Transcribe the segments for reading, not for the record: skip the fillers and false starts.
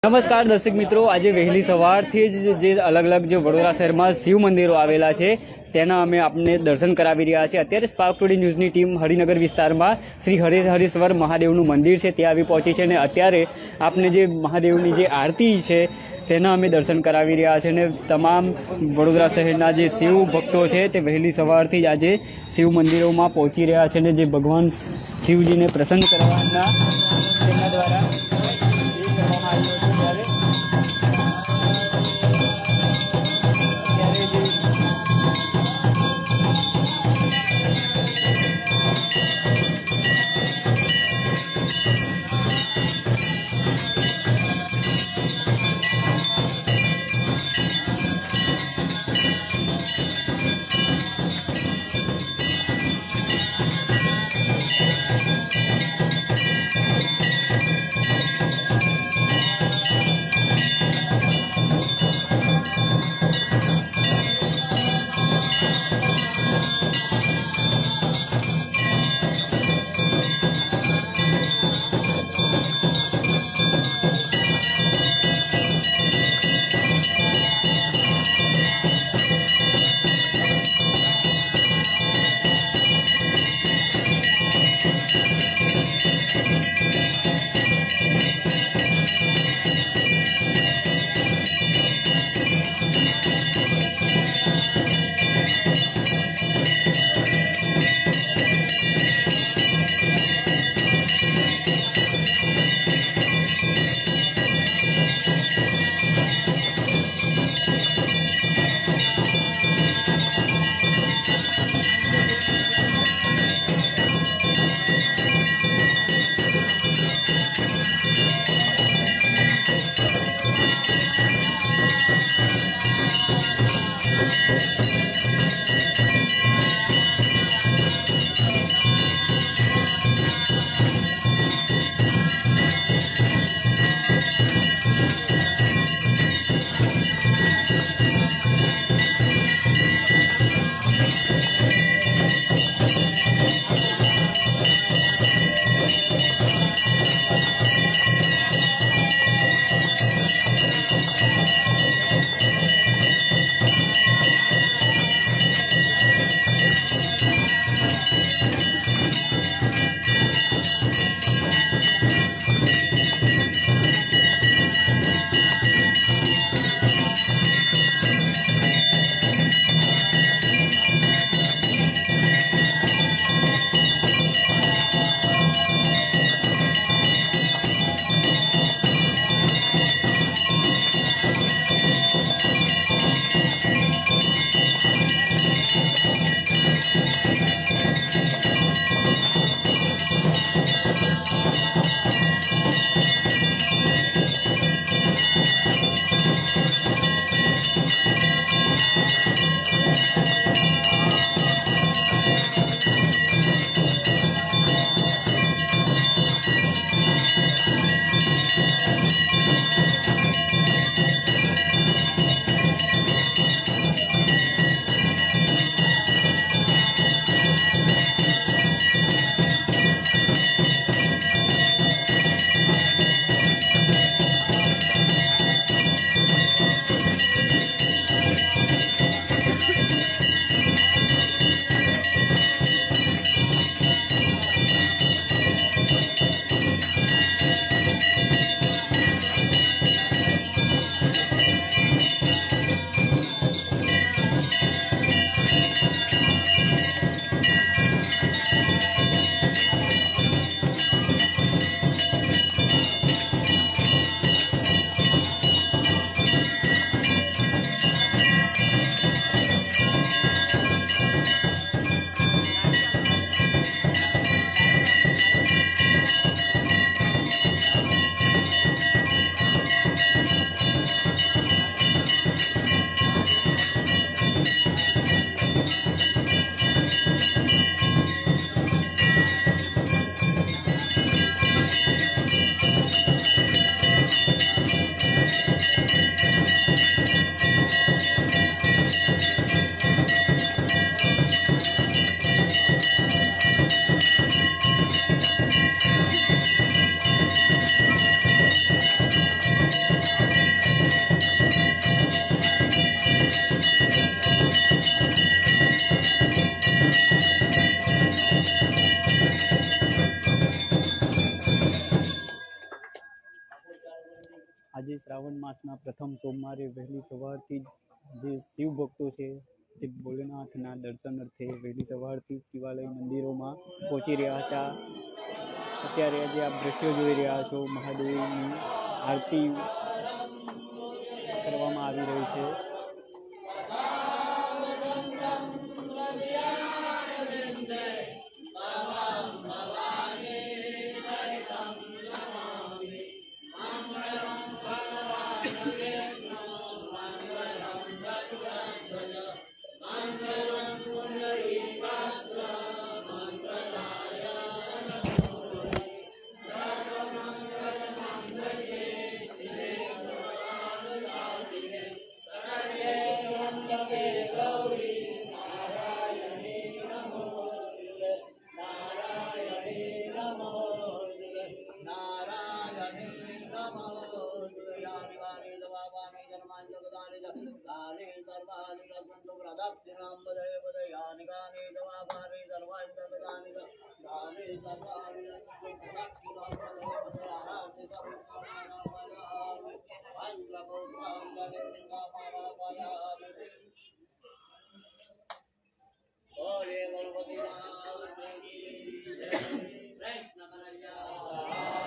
નમસ્કાર દર્શક મિત્રો, આજે વહેલી સવારથી જ જે અલગ અલગ જે વડોદરા શહેરમાં શિવ મંદિરો આવેલા છે તેના અમે આપને દર્શન કરાવી રહ્યા છીએ। અત્યારે સ્પાર્ક ટુડે ન્યૂઝની ટીમ હરિનગર વિસ્તારમાં શ્રી હરેશ્વર મહાદેવનું મંદિર છે ત્યાં આવી પહોંચી છે અને અત્યારે આપને જે મહાદેવની જે આરતી છે તેના અમે દર્શન કરાવી રહ્યા છે અને તમામ વડોદરા શહેરના જે શિવ ભક્તો છે તે વહેલી સવારથી જ આજે શિવ મંદિરોમાં પહોંચી રહ્યા છે અને જે ભગવાન શિવજીને પ્રસન્ન કરવાના તેમના દ્વારા આજે શ્રાવણ માસના પ્રથમ સોમવારે વહેલી સવારથી જે શિવ ભક્તો છે તે ભોલેનાથના દર્શન અર્થે વહેલી સવારથી શિવાલય મંદિરોમાં પહોંચી રહ્યા હતા. અત્યારે આજે આપ દ્રશ્યો જોઈ રહ્યા છો, મહાદેવની આરતી કરવામાં આવી રહી છે.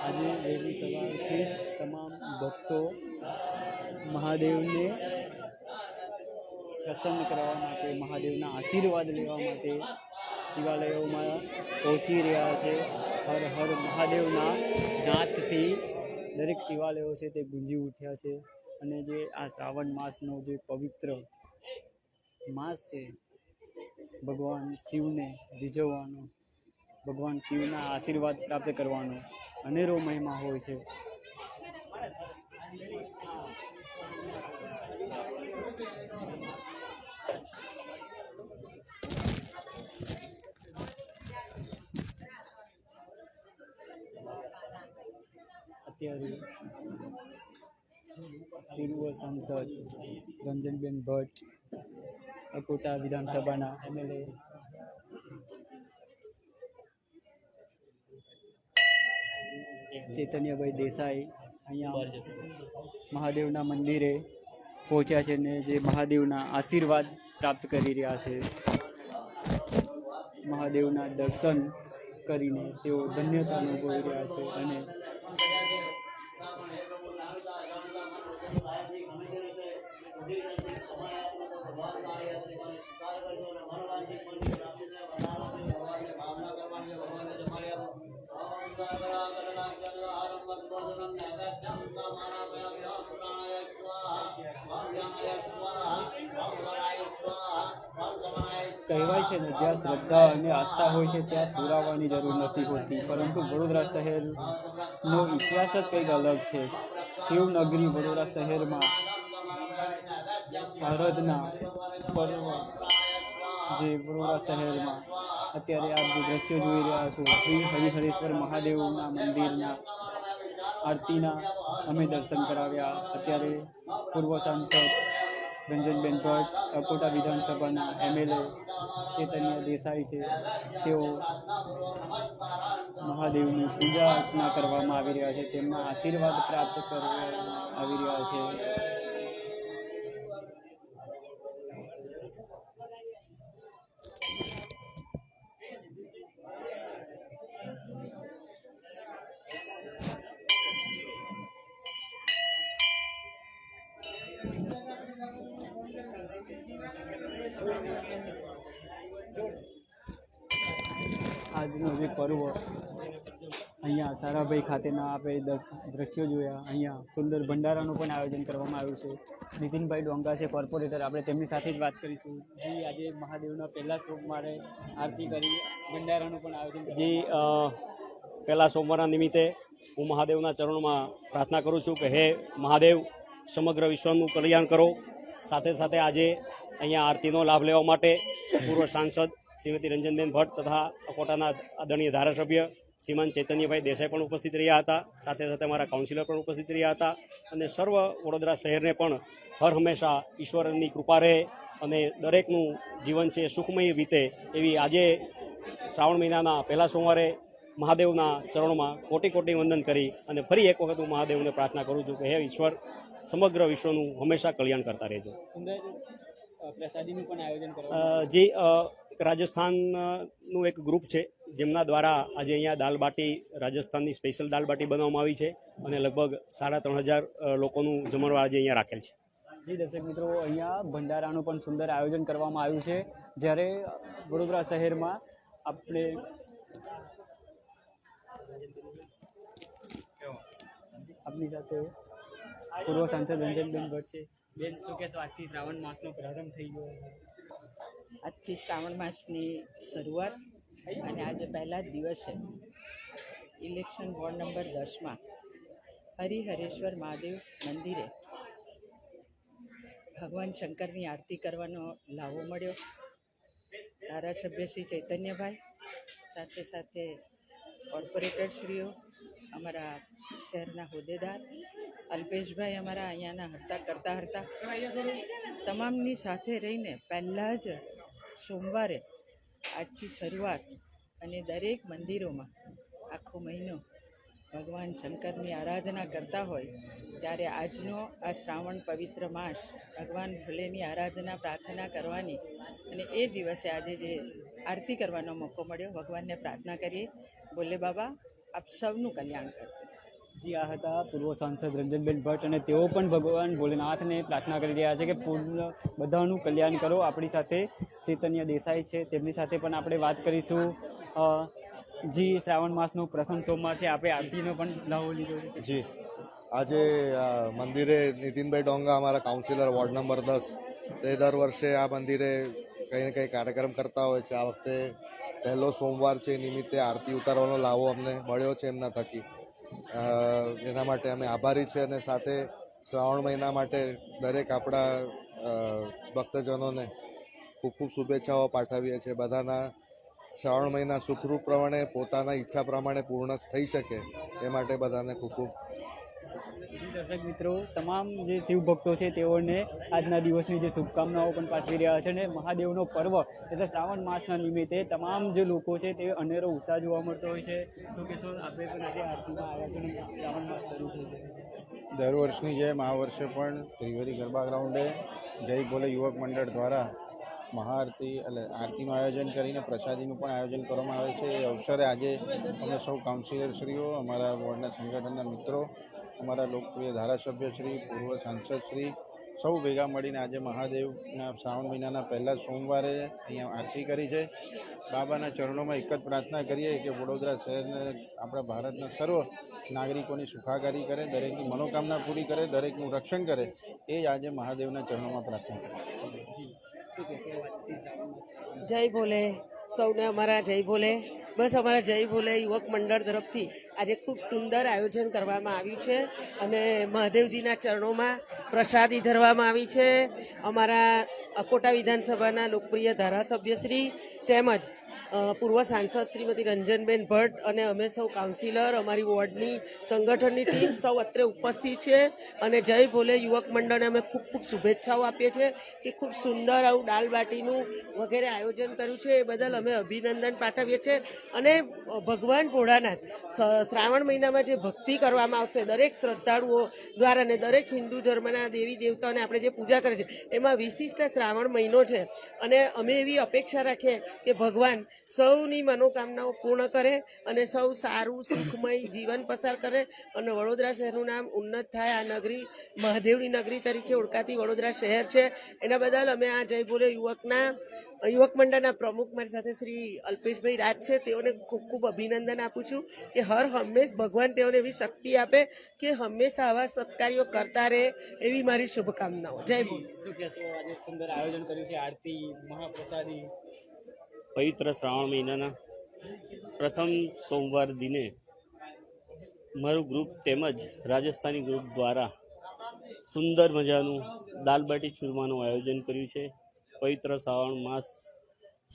આજે વહેલી સવારથી જ તમામ ભક્તો મહાદેવને પ્રસન્ન કરવા માટે, મહાદેવના આશીર્વાદ લેવા માટે શિવાલયોમાં પહોંચી રહ્યા છે. હર હર મહાદેવના નાદથી દરેક શિવાલયો છે તે ગુંજી ઉઠ્યા છે. અને જે આ શ્રાવણ માસનો જે પવિત્ર માસ છે, ભગવાન શિવને રીઝવવાનો, ભગવાન શિવના આશીર્વાદ પ્રાપ્ત કરવાનો અનેરો મહિમા હોય છે. અત્યારે પૂર્વ સાંસદ રંજનબેન ભટ્ટ, અકોટા વિધાનસભાના MLA ચૈતન્યભાઈ દેસાઈ અહીંયા મહાદેવના મંદિરે પહોંચ્યા છે ને જે મહાદેવના આશીર્વાદ પ્રાપ્ત કરી રહ્યા છે. મહાદેવના દર્શન કરીને તેઓ ધન્યતા અનુભવી રહ્યા છે. અને કહેવાય છે ને, જ્યાં શ્રદ્ધા અને આસ્થા હોય છે ત્યાં પુરાવાની જરૂર નથી હોતી, પરંતુ વડોદરા શહેરનો ઇતિહાસ જ કંઈક અલગ છે. શિવનગરી વડોદરા શહેરમાં આરાધના પર્વ જે વડોદરા શહેરમાં અત્યારે આપ જે દ્રશ્યો જોઈ રહ્યા છો, શ્રી હરિહરેશ્વર મહાદેવના મંદિરના આરતીના અમે દર્શન કરાવ્યા. અત્યારે પૂર્વ સાંસદ રંજનબેન ભટ્ટ, અકોટા વિધાનસભાના MLA ચૈતન્ય દેસાઈ છે, તેઓ મહાદેવની પૂજા અર્ચના કરવામાં આવી રહ્યા છે. તેમના આશીર્વાદ પ્રાપ્ત કરવામાં આવી રહ્યા છે. આજનો જે પર્વ અહીંયા સારાભાઈ ખાતેના આપણે દ્રશ્યો જોયા. અહીંયા સુંદર ભંડારાનું પણ આયોજન કરવામાં આવ્યું છે. નીતિનભાઈ ડોંગા છે કોર્પોરેટર, આપણે તેમની સાથે જ વાત કરીશું. જી, આજે મહાદેવના પહેલા સોમવારે આરતી કરી, ભંડારાનું પણ આયોજન જી પહેલા સોમવારના નિમિત્તે હું મહાદેવના ચરણોમાં પ્રાર્થના કરું છું કે હે મહાદેવ, સમગ્ર વિશ્વનું કલ્યાણ કરો. સાથે સાથે આજે અહીંયા આરતીનો લાભ લેવા માટે પૂર્વ સાંસદ શ્રીમતી રંજનબેન ભટ્ટ તથા અકોટાના આદરણીય ધારાસભ્ય શ્રીમાન ચૈતન્યભાઈ દેસાઈ પણ ઉપસ્થિત રહ્યા હતા. સાથે સાથે અમારા કાઉન્સિલર પણ ઉપસ્થિત રહ્યા હતા. અને સર્વ વડોદરા શહેરને પણ હર હંમેશા ઈશ્વરની કૃપા રહે અને દરેકનું જીવન છે સુખમય વીતે એવી આજે શ્રાવણ મહિનાના પહેલા સોમવારે મહાદેવના ચરણોમાં કોટી કોટી વંદન કરી અને ફરી એક વખત હું મહાદેવને પ્રાર્થના કરું છું કે હે ઈશ્વર સમગ્ર વિશ્વનું હંમેશા કલ્યાણ કરતા રહેજો. સુંદર પ્રસાદીનું પણ આયોજન જે રાજસ્થાનનું એક ગ્રુપ છે જેમના દ્વારા આજે અહીંયા દાલબાટી રાજસ્થાનની સ્પેશિયલ દાલબાટી બનાવવામાં આવી છે અને લગભગ 3,500 લોકોનું જમણવાર આજે અહીંયા રાખેલ છે. જી દર્શક મિત્રો, અહીંયા ભંડારાનું પણ સુંદર આયોજન કરવામાં આવ્યું છે. જ્યારે વડોદરા શહેરમાં આપણે આપની સાથે પૂર્વ સાંસદ રંજનબેન ભટ્ટ છે. બેન, શું કહેશો, આજથી શ્રાવણ માસનો પ્રારંભ થઈ ગયો? આજથી શ્રાવણ માસની શરૂઆત અને આજે પહેલા જ દિવસે ઇલેક્શન વોર્ડ નંબર 10માં હરિહરેશ્વર મહાદેવ મંદિરે ભગવાન શંકરની આરતી કરવાનો લાવો મળ્યો. ધારાસભ્ય શ્રી ચૈતન્યભાઈ, સાથે સાથે કોર્પોરેટરશ્રીઓ, અમારા શહેરના હોદ્દેદાર અલ્પેશભાઈ અમારા અહીંયાના કરતા તમામની સાથે રહીને પહેલાં જ સોમવારે આજથી શરૂઆત અને દરેક મંદિરોમાં આખો મહિનો ભગવાન શંકરની આરાધના કરતા હોય ત્યારે આજનો આ શ્રાવણ પવિત્ર માસ ભગવાન ભોલેની આરાધના પ્રાર્થના કરવાની અને એ દિવસે આજે જે આરતી કરવાનો મોકો મળ્યો, ભગવાનને પ્રાર્થના કરીએ ભોલે બાબા આપ સૌનું કલ્યાણ કરજો. જી, આ હતા પૂર્વ સાંસદ રંજનબેન ભટ્ટ અને તેઓ પણ ભગવાન ભોલેનાથને પ્રાર્થના કરી રહ્યા છે કે પૂર્ણ બધાનું કલ્યાણ કરો. આપણી સાથે ચૈતન્ય દેસાઈ છે, તેમની સાથે પણ આપણે વાત કરીશું. જી, શ્રાવણ માસનો પ્રથમ સોમવાર છે, આપણે આરતીનો પણ લાવો લીધો છે. જી, આજે મંદિરે નીતિનભાઈ ડોંગા અમારા કાઉન્સિલર વોર્ડ નંબર 10 તે દર વર્ષે આ મંદિરે કંઈ ને કંઈ કાર્યક્રમ કરતા હોય છે. આ વખતે પહેલો સોમવાર છે, નિમિત્તે આરતી ઉતારવાનો લાવો અમને મળ્યો છે એમના થકી. એના માટે અમે આભારી છે અને સાથે શ્રાવણ મહિના માટે દરેક આપણા ભક્તજનોને ખૂબ ખૂબ શુભેચ્છાઓ પાઠવીએ છીએ. બધાના શ્રાવણ મહિના સુખરૂપ પ્રમાણે પોતાના ઈચ્છા પ્રમાણે પૂર્ણ થઈ શકે એ માટે બધાને ખૂબ ખૂબ. દર્શક મિત્રો, તમામ જે શિવ ભક્તો છે તેઓને આજના દિવસની જે શુભકામનાઓ પણ પાઠવી રહ્યા છે. અને મહાદેવનો પર્વ એટલે શ્રાવણ માસના નિમિત્તે તમામ જે લોકો છે તે અનેરો ઉત્સાહ જોવા મળતો હોય છે. શું કહેશો, આપણે પણ આજે આરતીમાં આવ્યા છે અને શ્રાવણ માસ શરૂ થઈ ગયો? દર વર્ષની જેમ આ વર્ષે પણ ત્રિવેદી ગરબા ગ્રાઉન્ડે જય ભોલે યુવક મંડળ દ્વારા મહાઆરતી એટલે આરતીનું આયોજન કરીને પ્રસાદીનું પણ આયોજન કરવામાં આવે છે. એ અવસરે આજે અમે સૌ કાઉન્સિલરશ્રીઓ, અમારા વોર્ડના સંગઠનના મિત્રો, અમારા લોકપ્રિય ધારાસભ્યશ્રી, પૂર્વ સાંસદશ્રી સૌ ભેગા મળીને આજે મહાદેવના શ્રાવણ મહિનાના પહેલા સોમવારે અહીંયા આરતી કરી છે. બાબાના ચરણોમાં એક જ પ્રાર્થના કરીએ કે વડોદરા શહેરને, આપણા ભારતના સર્વ નાગરિકોની સુખાકારી કરે, દરેકની મનોકામના પૂરી કરે, દરેકનું રક્ષણ કરે, એ જ આજે મહાદેવના ચરણોમાં પ્રાર્થના કરે. જય ભોલે સૌને અમારા જય ભોલે. બસ અમારા જય ભોલે યુવક મંડળ તરફથી આજે ખૂબ સુંદર આયોજન કરવામાં આવ્યું છે અને મહાદેવજીના ચરણોમાં પ્રસાદી ધરવામાં આવી છે. અમારા અકોટા વિધાનસભાના લોકપ્રિય ધારાસભ્યશ્રી તેમજ પૂર્વ સાંસદ શ્રીમતી રંજનબેન ભટ્ટ અને અમે સૌ કાઉન્સિલર, અમારી વોર્ડની સંગઠનની ટીમ સૌ અત્રે ઉપસ્થિત છે અને જય ભોલે યુવક મંડળને અમે ખૂબ ખૂબ શુભેચ્છાઓ આપીએ છીએ કે ખૂબ સુંદર આવું દાલબાટીનું વગેરે આયોજન કર્યું છે. એ બદલ અમે અભિનંદન પાઠવીએ છીએ અને ભગવાન ભોળાનાથ શ્રાવણ મહિનામાં જે ભક્તિ કરવામાં આવશે દરેક શ્રદ્ધાળુઓ દ્વારા અને દરેક હિન્દુ ધર્મના દેવી દેવતાઓને આપણે જે પૂજા કરે છે એમાં વિશિષ્ટ શ્રાવણ મહિનો છે અને અમે એવી અપેક્ષા રાખીએ કે ભગવાન સૌની મનોકામનાઓ પૂર્ણ કરે અને સૌ સારું સુખમય જીવન પસાર કરે અને વડોદરા શહેરનું નામ ઉન્નત થાય. આ નગરી મહાદેવની નગરી તરીકે ઓળખાતી વડોદરા શહેર છે, એના બદલ અમે આ જય ભોલે યુવક મંડળના પ્રમુખ મારી સાથે શ્રી અલ્પેશભાઈ રાજ છે, તેઓને ખૂબ ખૂબ અભિનંદન આપું છું કે હર હંમેશ ભગવાન તેઓને એવી શક્તિ આપે કે હંમેશા આવા સત્કાર્યો કરતા રહે, એવી મારી શુભકામનાઓ. જય ભોલે. શું કહેશો, આજે સુંદર આયોજન કર્યું છે, આરતી, મહાપ્રસાદી? પવિત્ર શ્રાવણ મહિનાના પ્રથમ સોમવાર દિને મારું ગ્રુપ તેમજ રાજસ્થાની ગ્રુપ દ્વારા સુંદર મજાનું દાલબાટી ચૂરમાનું આયોજન કર્યું છે. પવિત્ર શ્રાવણ માસ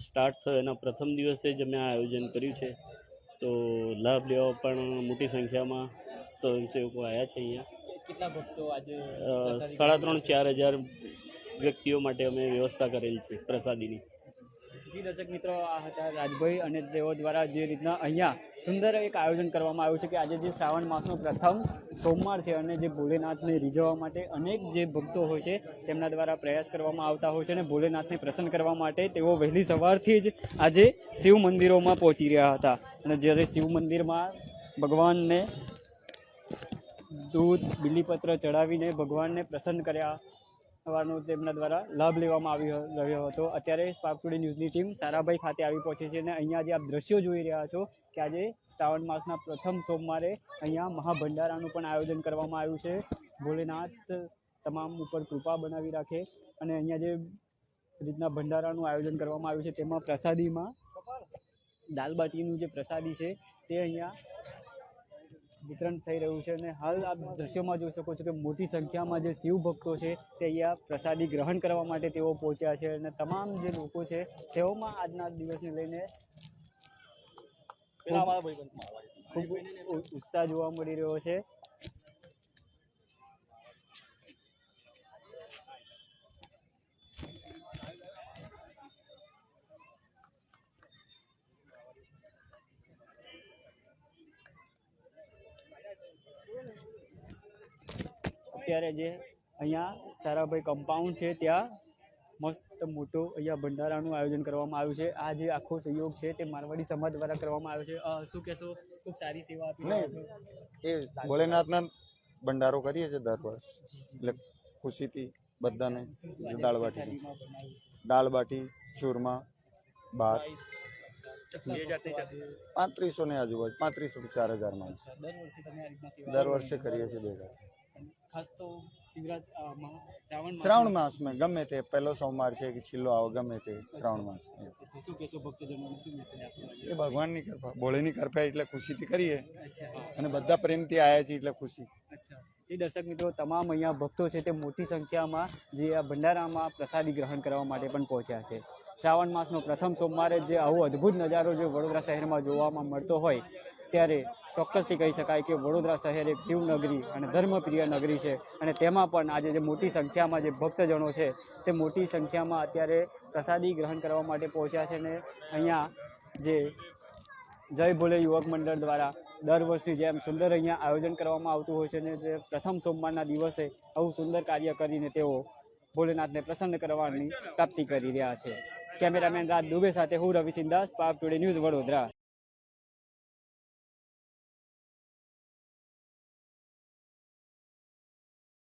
સ્ટાર્ટ થયો એના પ્રથમ દિવસે જ અમે આ આયોજન કર્યું છે. તો લાભ લેવા પણ મોટી સંખ્યામાં સ્વયંસેવકો આવ્યા છે. અહીંયા કેટલા ભક્તો આજે? 3,500-4,000 વ્યક્તિઓ માટે અમે વ્યવસ્થા કરેલ છે પ્રસાદીની. જી દર્શક મિત્રો, આ હતા રાજભાઈ અને તેઓ દ્વારા જે રીતના અહીંયા સુંદર એક આયોજન કરવામાં આવ્યું છે કે આજે જે શ્રાવણ માસનો પ્રથમ સોમવાર છે અને જે ભોલેનાથને રીઝવવા માટે અનેક જે ભક્તો હોય છે તેમના દ્વારા પ્રયાસ કરવામાં આવતા હોય છે અને ભોલેનાથને પ્રસન્ન કરવા માટે તેઓ વહેલી સવારથી જ આજે શિવ મંદિરોમાં પહોંચી રહ્યા હતા અને જ્યારે શિવ મંદિરમાં ભગવાનને દૂધ બિલીપત્ર ચડાવીને ભગવાનને પ્રસન્ન કર્યા વાનો તેમના દ્વારા લાભ લેવામાં આવી રહ્યો હતો. અત્યારે સ્પાર્ક ટુડે ન્યૂઝની ટીમ સારાભાઈ ખાતે આવી પહોંચી છે અને અહીંયા જે આપ દ્રશ્યો જોઈ રહ્યા છો કે આજે શ્રાવણ માસના પ્રથમ સોમવારે અહીંયા મહાભંડારાનું પણ આયોજન કરવામાં આવ્યું છે. ભોલેનાથ તમામ ઉપર કૃપા બનાવી રાખે અને અહીંયા જે રીતના ભંડારાનું આયોજન કરવામાં આવ્યું છે તેમાં પ્રસાદીમાં દાલબાટીનું જે પ્રસાદી છે તે અહીંયા વિતરણ થઈ રહ્યું છે અને હાલ આપ દ્રશ્યોમાં જોઈ શકો છો કે મોટી સંખ્યામાં જે શિવ ભક્તો છે તે અહીંયા પ્રસાદી ગ્રહણ કરવા માટે તેઓ પહોંચ્યા છે અને તમામ જે લોકો છે તેઓમાં આજના દિવસને લઈને ખૂબ ઉત્સાહ જોવા મળી રહ્યો છે. અત્યારે જે અહીંયા સારાભાઈ કમ્પાઉન્ડ છે ત્યાં મસ્ત મોટું અહીંયા ભંડારાનું આયોજન કરવામાં આવ્યું છે. આ જે આખો સહયોગ છે તે મારવાડી સમાજ દ્વારા કરવામાં આવ્યો છે. શું કહેશો? ખૂબ સારી સેવા આપી રહ્યા છો. એ ભોલેનાથના ભંડારો કરીએ છીએ દર વર્ષ, એટલે ખુશીથી બધાને દાળ બાટી ચૂરમા ભાત 3500 ની આજુબાજુ 3500 થી 4000 માણસ દર વર્ષે કરીએ છીએ ભેગા. ખાસ તો શ્રાવણ માસમાં ગમે તે પહેલો સોમવાર છે કે છેલ્લો આવે ગમે તે શ્રાવણ માસ શું કહેશો ભક્તજનોને? શું મેસેજ આપશો? એ ભગવાનની કૃપા, ભોળેની કૃપા એટલે ખુશીથી કરીએ અને બધા પ્રેમથી આવ્યા છે એટલે ખુશી. અચ્છા, એ દર્શક મિત્રો તમામ અહીંયા ભક્તો છે તે મોટી સંખ્યામાં જે આ ભંડારામાં પ્રસાદી ગ્રહણ કરવા માટે પણ પહોંચ્યા છે. શ્રાવણ માસનો પ્રથમ સોમવારે જે આવો અદ્ભુત નજારો જે વડોદરા શહેરમાં જોવામાં મળતો હોય ત્યારે ચોક્કસથી કહી શકાય કે વડોદરા શહેર એક શિવનગરી અને ધર્મપ્રિય નગરી છે અને તેમાં પણ આજે જે મોટી સંખ્યામાં જે ભક્તજનો છે તે મોટી સંખ્યામાં અત્યારે પ્રસાદી ગ્રહણ કરવા માટે પહોંચ્યા છે અને અહીંયા જે જય ભોલે યુવક મંડળ દ્વારા દર વર્ષની જેમ સુંદર અહીંયા આયોજન કરવામાં આવતું હોય છે અને જે પ્રથમ સોમવારના દિવસે આવું સુંદર કાર્ય કરીને તેઓ ભોલેનાથને પ્રસન્ન કરવાની પ્રાપ્તિ કરી રહ્યા છે. કેમેરામેન રાજ દુબે સાથે હું Ravi Sindha, Spark Today News, Vadodara.